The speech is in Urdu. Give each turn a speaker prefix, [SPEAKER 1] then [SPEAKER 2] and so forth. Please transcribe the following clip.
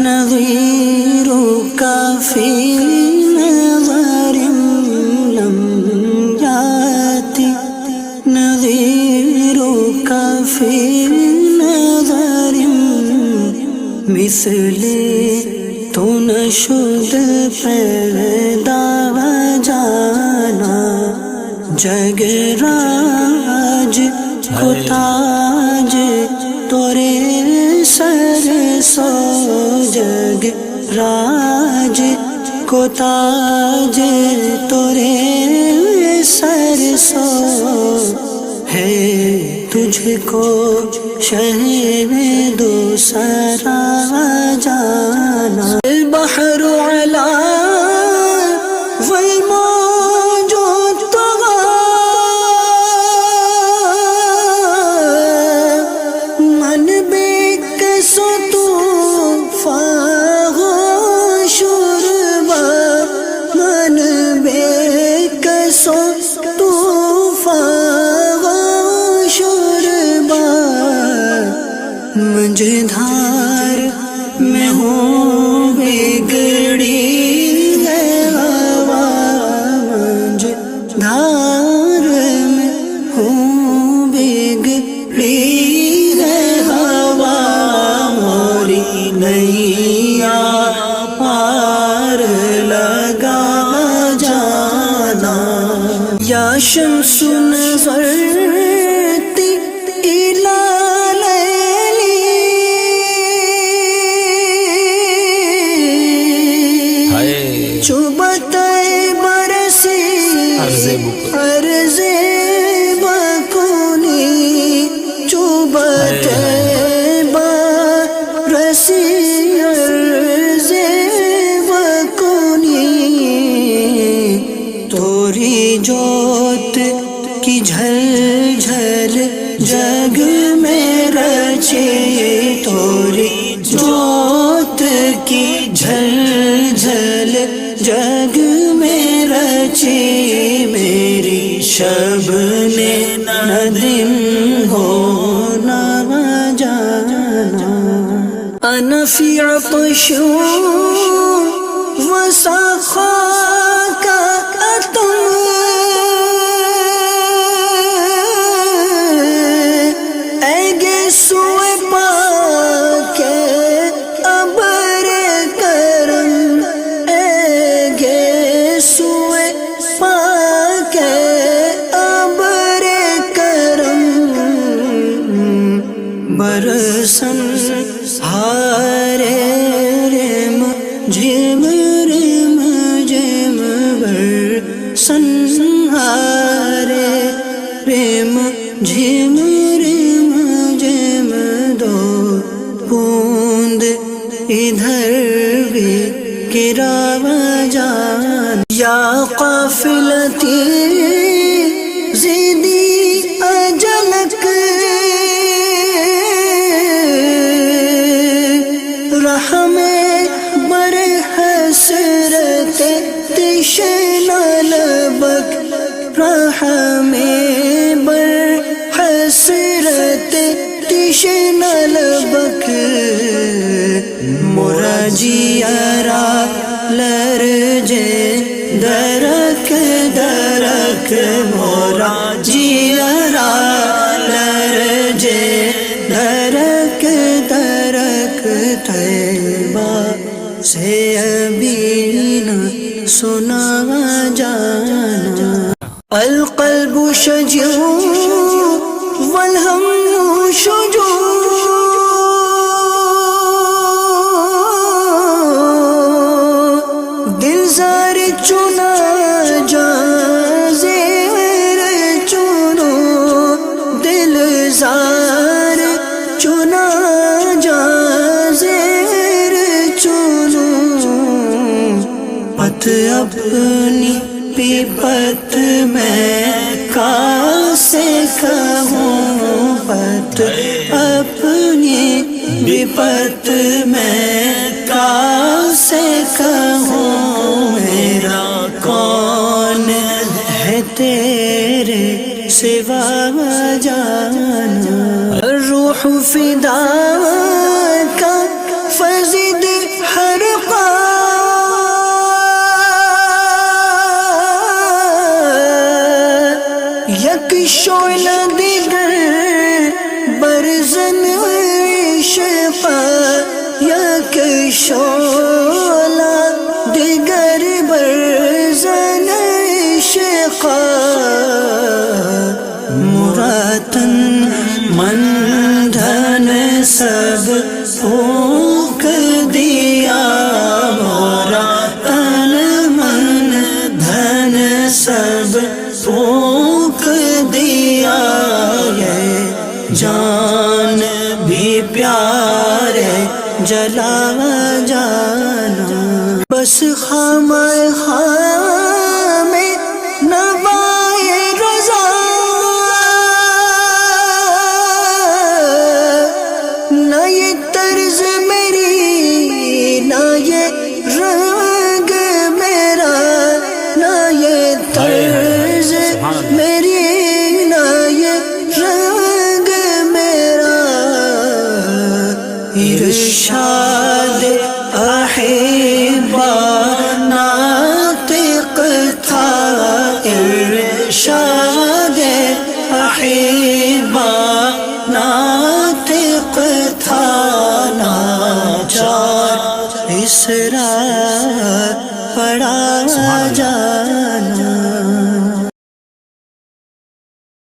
[SPEAKER 1] نظيرك في نظر لم يأتي نظيرك في نظر مثلی تو نشد پیدا جانا جگ راج کو تاج تورے سر سو جگ راج کو تاج تورے سر سو ہے تجھ کو شہر دوسرا جانا البحر علا والموج طغى من بکس طوفان شربا من بکس مجھ دھار میں ہوں بگڑی ہے ہوا مجھ دھار میں ہوں بگڑی ہے ہوا موری نیا پار لگا جانا یا شمس نظر عرض بکونی چوبت برسی عرض بکونی توری جوت کی جھل جھل جگ میں رچی توری جوت کی جھل جھل جگ میں رچی میری شب نے نہ دن ہو نہ جانا انا فی عطش وسخاک اتم اے گیسوئے پاک ابر کرم اے گیسوئے پاک ابر کرم برسن ہارے رم جم رم جم برسن ہارے رم جم رم جم دو بوند ادھر بھی گرا جان یا قافلتی زیدی اجلک رحم بر حسرت تشنہ لبک رحم بر حسرت تشنہ لبک مراجیارا لرجے درک درک مراجیارا لرجے درک درک طیبہ سے ابھی نہ سنا جانا القلب شجع والہم شجوع دل زار چنا جا زیر چنو دل زار چنا جا زیر چنو پت اپنی پت میں کاسے کہوں پت اپنی پت میں کاسے کہوں میرا کون ہے تیرے سوا جانا روح فدا کا فزد شعلہ دیگر برزن عشقا مراتن من دھن سب پھونک دیا مراتن من دھن سب پھونک دیا یہ جان بھی پیارے جلا جانا بس خام میں نوائے رضا نہ یہ طرز میری نہ یہ رنگ میرا نہ یہ طرز میری نہ یہ رنگ میرا ارشاد احبا ناطق تھا ارشاد احبا ناطق تھا ناچار اسرار پڑا جا